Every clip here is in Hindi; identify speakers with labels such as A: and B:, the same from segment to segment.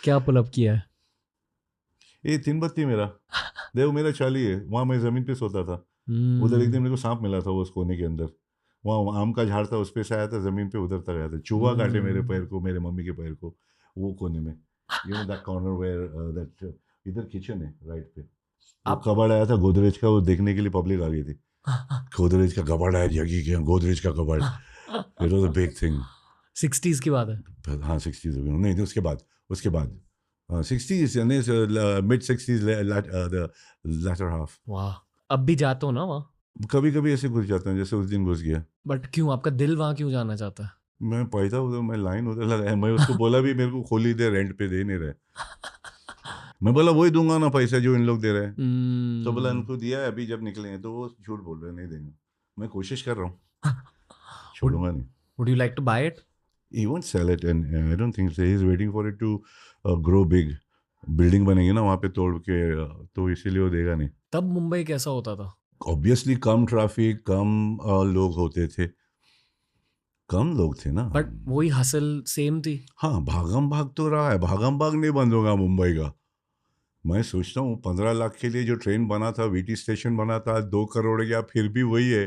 A: क्या पुल अप किया है?
B: ये तीन बत्ती मेरा, देखो मेरा चाली है, वहाँ मैं ज़मीन पे सोता था। उधर एक दिन
A: हम्म।
B: मेरे को सांप मिला था वो उस कोने के अंदर, वहाँ आम का झाड़ था उस पे से आया था, ज़मीन पे उधर तक आया था, चूहा काटे मेरे पैर
A: हम्म।
B: को, मेरे मम्मी के पैर को, वो कोने में, you know that corner where that, इधर किचन है राइट पे, वो
A: आप
B: कबाड़ आया था गोदरेज का, वो देखने के लिए पब्लिक आ गई थी, गोदरेज का कबाड़ आया, जगी के गोदरेज का कबाड़, it was a big thing.
A: 60s की बात है।
B: हाँ 60s हो गई नहीं थी उसके बाद, उसके बाद 60s यानी मिड 60s, लैटर हाफ।
A: वाह। अब भी जाते हो ना वहाँ?
B: कभी कभी ऐसे घुस जाते हैं, जैसे उस दिन घुस गया।
A: बट क्यों, आपका दिल वहाँ क्यों जाना चाहता है?
B: मैं पैसा उधर, मैं लाइन उधर लगाया, मैं उसको बोला भी मेरे को खोली दे, रेंट पे दे नहीं रहे। मैं बोला वही दूंगा ना पैसा जो इन लोग दे रहे हैं, तो बोला
A: हम्म।
B: इनको दिया है अभी, जब निकलेंगे तो वो झूठ बोल रहे हैं, नहीं देंगे। मैं कोशिश कर रहा हूँ,
A: would
B: छोड़ूंगा नहीं।
A: would you like to buy it?
B: He won't sell it, and I don't think so. He's waiting for it to grow big. Building बनेगी ना वहाँ पे तोड़ के, तो इसीलिए वो देगा नहीं।
A: तब मुंबई कैसा होता था?
B: ऑब्वियसली कम ट्रैफिक, कम लोग होते थे, कम लोग थे ना।
A: बट वही हसल सेम थी।
B: हाँ भागम भाग तो रहा है, भागम भाग नहीं बंद होगा मुंबई का। मैं सोचता हूँ 15 लाख के लिए जो ट्रेन बना था, वीटी स्टेशन बना था, 2 करोड़ गया, फिर भी वही है,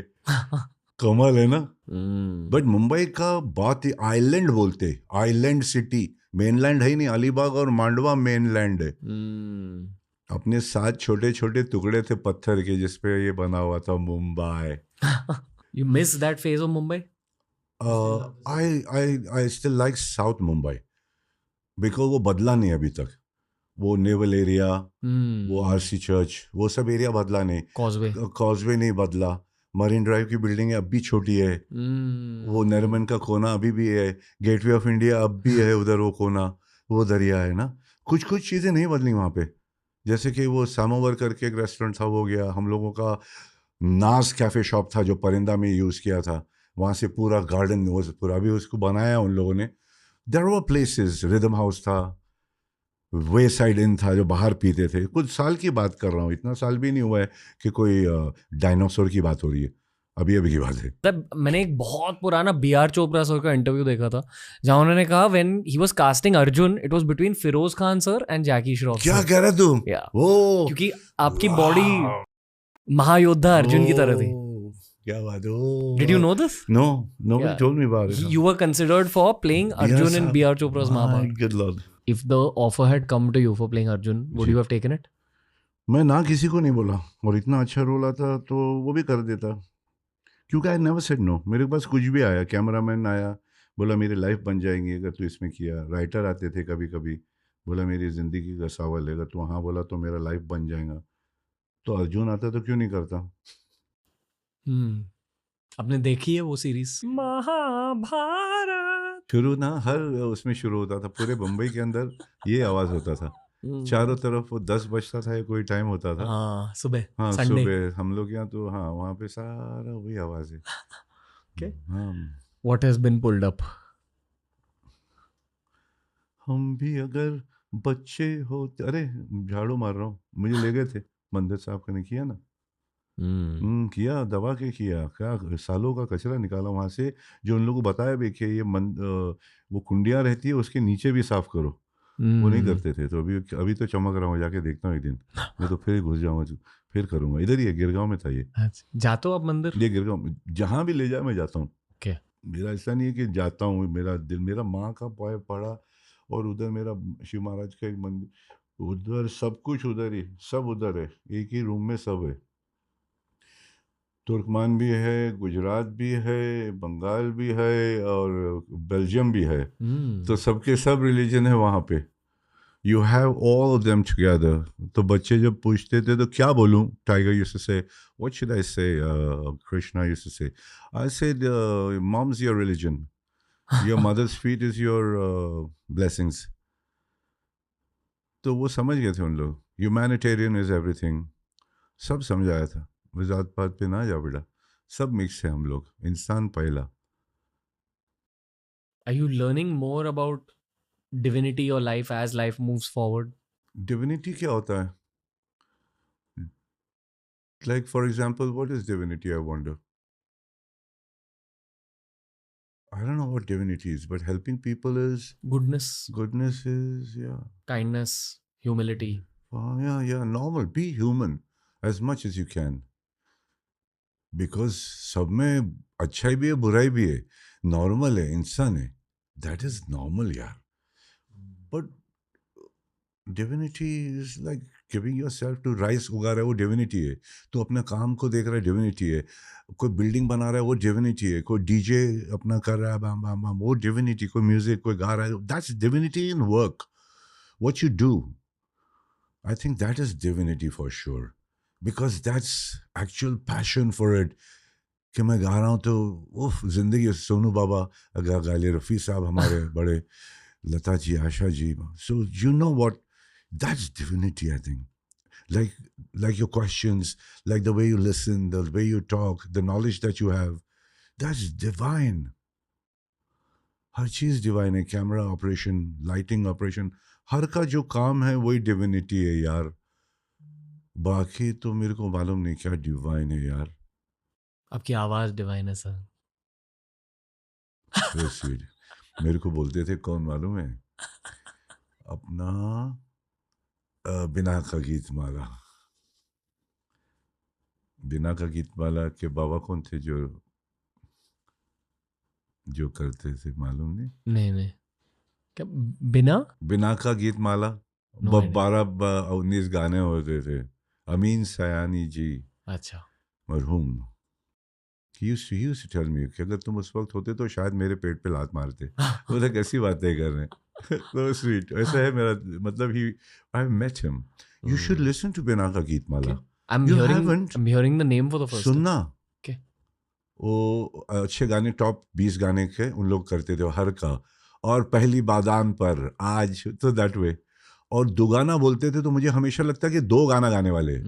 B: कमाल है ना।
A: हम्म।
B: बट मुंबई का बात ही आइलैंड बोलते, आइलैंड सिटी, मेनलैंड है ही नहीं, अलीबाग और मांडवा मेनलैंड है।
A: हम्म।
B: अपने साथ छोटे छोटे टुकड़े थे पत्थर के, जिसपे ये बना हुआ था Mumbai.
A: You miss that phase of Mumbai?
B: I still like south Mumbai, because वो बदला नहीं अभी तक, वो नेवल एरिया, वो
A: हम्म।
B: आरसी चर्च, वो सब एरिया बदला नहीं,
A: कॉजवे।
B: कॉजवे नहीं बदला, मरीन ड्राइव की बिल्डिंग अब भी छोटी है, वो
A: हम्म।
B: नरमन का कोना अभी भी है, गेटवे ऑफ इंडिया अब भी है उधर, वो कोना, वो दरिया है ना। कुछ कुछ चीज़ें नहीं बदली वहाँ पे, जैसे कि वो सामोवर करके एक रेस्टोरेंट था, वो गया, हम लोगों का नाज कैफ़े शॉप था जो परिंदा में यूज़ किया था, वहाँ से पूरा गार्डन, वो पूरा अभी उसको बनाया उन लोगों ने। There were places, Rhythm House था, वे साइड इन था जो बाहर पीते थे, कुछ साल की बात कर रहा हूँ, इतना साल भी नहीं हुआ है कि कोई डायनासोर की बात हो रही है, अभी अभी की बात है।
A: तब मैंने एक बहुत पुराना बी आर चोपड़ा सर का इंटरव्यू देखा था, जहां उन्होंने कहा when he was casting Arjun it was between Feroz Khan sir and Jackie Shroff
B: क्या
A: सर।
B: कह रहे तू?
A: या
B: ओ,
A: क्योंकि आपकी बॉडी
B: वाह,
A: महायोद्धा अर्जुन की तरह थी।
B: ओ, क्या बात है,
A: did you
B: oh,
A: know this?
B: No, nobody
A: Yeah,
B: told me about it,
A: you were considered for playing
B: Bihar
A: Arjun in
B: साहब,
A: B.R. Chopra's
B: my
A: Mahabharata.
B: Good Lord.
A: If the offer had come to you for playing Arjun, would
B: जी,
A: you have taken it?
B: मैं ना किसी को नहीं बोला, और इतना अच्छा रोल आता तो वो भी कर देता, क्योंकि आई नेवर सेड नो। मेरे पास कुछ भी आया, कैमरामैन आया, बोला मेरी लाइफ बन जाएंगी अगर तू इसमें किया, राइटर आते थे कभी कभी, बोला मेरी ज़िंदगी का सवाल है, अगर तू हाँ बोला तो मेरा लाइफ बन जाएगा, तो अर्जुन आता तो क्यों नहीं करता।
A: हम्म। आपने देखी है वो सीरीज महाभारत?
B: शुरू ना हर उसमें शुरू होता था, पूरे बम्बई के अंदर ये आवाज़ होता था, चारों तरफ वो 10 बजता था या कोई टाइम होता था।
A: हाँ, सुबह
B: हाँ
A: संडे।
B: सुबह हम लोग यहाँ तो, हाँ वहाँ पे सारा वही आवाज़ है।
A: Okay.
B: हाँ,
A: What has been pulled up?
B: हम भी अगर बच्चे होते, अरे झाड़ू मार रहा हूँ, मुझे ले गए थे मंदिर साहब का, नहीं किया ना।
A: हम्म।
B: किया, दबा के किया, क्या सालों का कचरा निकाला वहाँ से, जो उन लोगों को बताया भी कि ये वो कुंडियाँ रहती है उसके नीचे भी साफ़ करो, वो नहीं
A: हम्म।
B: करते थे, तो अभी अभी तो चमक रहा हूँ, जाके देखता हूँ एक दिन, नहीं तो फिर घुस जाऊँगा, फिर करूँगा, इधर ही है, गिरगांव में था ये।
A: अच्छा, जाते हो आप मंदिर?
B: ये गिरगांव में जहाँ भी ले जाए मैं जाता हूँ,
A: Okay.
B: मेरा ऐसा नहीं है कि जाता हूँ, मेरा दिल, मेरा माँ का पाया पड़ा, और उधर मेरा शिव महाराज का एक मंदिर, उधर सब कुछ उधर ही, सब उधर है, एक ही रूम में सब है, तुर्कमान भी है, गुजरात भी है, बंगाल भी है, और बेल्जियम भी है, तो
A: हम्म।
B: सबके सब रिलीजन है वहाँ पे, you have all of them together. तो बच्चे जब पूछते थे तो क्या बोलूँ, tiger used to say, what should I say, Krishna used to say, I said mom's your religion, your mother's feet is your blessings. तो वो समझ गए थे उन लोग, ह्यूमैनिटेरियन इज एवरीथिंग, सब समझाया था, वो जात पात पे ना जा बेटा, सब मिक्स है हम लोग, इंसान पहला।
A: Are you learning more about divinity or life as life moves forward?
B: Divinity क्या होता है, like for example what is divinity, I wonder. I don't know what divinity is, but helping people is
A: Goodness,
B: goodness is
A: kindness, humility.
B: yeah, normal. Be human as much as you can. Because सब में अच्छाई भी है बुराई भी है, नॉर्मल है, इंसान है, दैट इज नॉर्मल यार. But divinity is like giving yourself to rice उगा रहा है, वो डिविनिटी है. तो अपने काम को देख रहा है, डिविनिटी है. कोई बिल्डिंग बना रहा है, वो डिविनिटी है. कोई डीजे अपना कर रहा है, बाम बाम बाम, वो डिविनिटी. कोई म्यूजिक कोई गा रहा है, that's divinity in work. What you do, I think that is divinity for sure. Because that's actual passion for it. कि मैं गा रहा हूँ तो उफ, जिंदगी. सोनू बाबा गा ले, रफ़ी साहब हमारे बड़े, Lata ji, Asha ji. So you know what, that's divinity I think. like your questions, like the way you listen, the way you talk, the knowledge that you have, that's divine. हर चीज डिवाइन है. कैमरा ऑपरेशन, लाइटिंग ऑपरेशन, हर का जो काम है वही डिविनिटी है यार. बाकी तो मेरे को मालूम नहीं क्या डिवाइन है यार.
A: आपकी आवाज डिवाइन है सर.
B: So sweet. मेरे को बोलते थे कौन मालूम है, अपना बिना का गीत माला. बिना का गीत माला के बाबा कौन थे जो करते थे, मालूम नहीं.
A: नहीं क्या बिना
B: का गीत माला,
A: No idea.
B: 12-19 गाने होते थे. अमीन सयानी जी,
A: अच्छा.
B: मरहूम, he used to tell me कि अगर तुम उस वक्त होते तो शायद मेरे पेट पे लात मारते. बोला कैसी बातें कर रहे हैं. So sweet. ऐसा है मेरा मतलब. I met him. You should listen to बिना का गीत माला.
A: Okay. I'm
B: You
A: hearing
B: haven't?
A: I'm hearing the name for the first time.
B: सुनना.
A: Okay.
B: वो अच्छे गाने, टॉप 20 गाने के उन लोग करते थे हर का. और पहली बादान पर आज तो दैट वे. और दो गाना बोलते थे तो मुझे हमेशा लगता कि 2 गाना गाने वाले.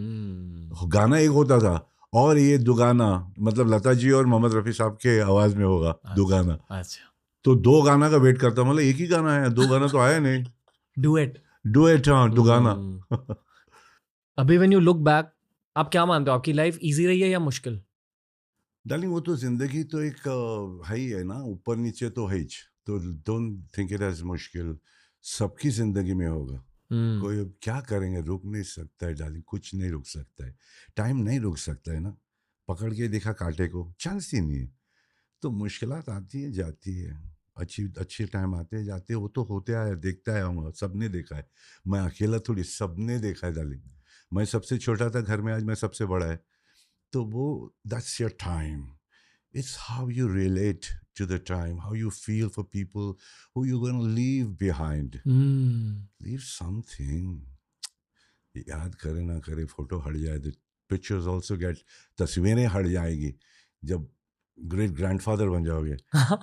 B: गाना एक होता था और ये दुगाना, मतलब लता जी और मोहम्मद रफ़ी साहब के आवाज में होगा दुगाना.
A: अच्छा.
B: तो 2 गाना का वेट करता, मतलब एक ही गाना है, 2 गाना तो आया नहीं. डुएट, हाँ, दुगाना.
A: अभी व्हेन यू लुक बैक, आप क्या मानते हो, आपकी लाइफ इजी रही है या मुश्किल?
B: डार्लिंग, वो तो जिंदगी तो एक है ही है ना, ऊपर नीचे तो है ही. तो डोंट थिंक इट एज मुश्किल. सबकी जिंदगी में होगा. कोई अब क्या करेंगे, रुक नहीं सकता है डार्लिंग, कुछ नहीं रुक सकता है. टाइम नहीं रुक सकता है ना. पकड़ के देखा कांटे को, चांस ही नहीं है. तो मुश्किलात आती है जाती है, अच्छे टाइम आते हैं जाते हैं. वो तो होते आया, देखता है, सबने देखा है. मैं अकेला थोड़ी, सबने देखा है डार्लिंग. मैं सबसे छोटा था घर में, आज मैं सबसे बड़ा है. तो वो that's your time. It's how you relate to the time, how you feel for people who you're going to leave behind. Leave something. याद करे ना करे, फोटो हट जाए, the pictures also get, तस्वीरें हट जाएगी. जब ग्रेट ग्रैंडफादर बन जाओगे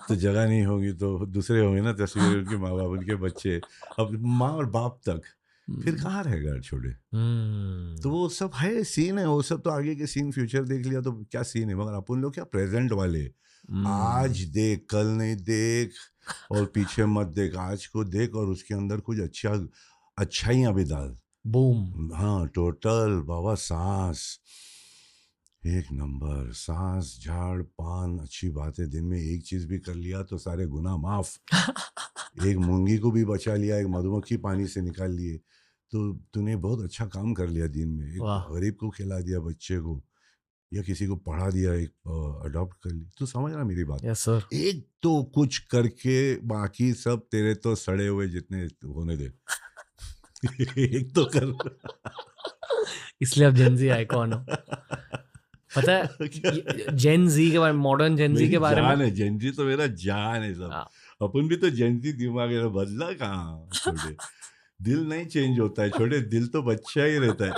B: तो जगह नहीं होगी, तो दूसरे होंगे ना तस्वीरें, उनके माँ बाप, उनके बच्चे, अब माँ और बाप तक. फिर कहाँ रहेगा छोड़े. तो वो सब है, सीन है वो सब. तो आगे के सीन, फ्यूचर देख लिया तो क्या सीन है, मगर अपन लोग क्या प्रेजेंट वाले. आज देख, कल नहीं देख, और पीछे मत देख, आज को देख और उसके अंदर कुछ अच्छाइयाँ भी डाल.
A: बूम.
B: हाँ, टोटल बाबा. सांस एक नंबर, सांस, झाड़, पान, अच्छी बात है. दिन में एक चीज भी कर लिया तो सारे गुनाह माफ. एक मूंगी को भी बचा लिया, एक मधुमक्खी पानी से निकाल लिए, तो तूने बहुत अच्छा काम कर लिया दिन में. एक गरीब को खिला दिया, बच्चे को, या किसी को पढ़ा दिया, एक अडॉप्ट कर ली. तू समझ रहा मेरी बात?
A: Yes, sir.
B: एक तो कुछ करके, बाकी सब तेरे तो सड़े हुए जितने होने दे. एक तो कर.
A: इसलिए आप जेन ज़ी आइकॉन हो. पता है जेन ज़ी के बारे में, मॉडर्न जेन ज़ी के बारे में.
B: जान है, जेन ज़ी तो मेरा जान है सब. अपन भी तो जेन ज़ी दिमाग है, बदला कहाँ छोटे. दिल नहीं चेंज होता है छोटे, दिल तो बच्चा ही रहता है.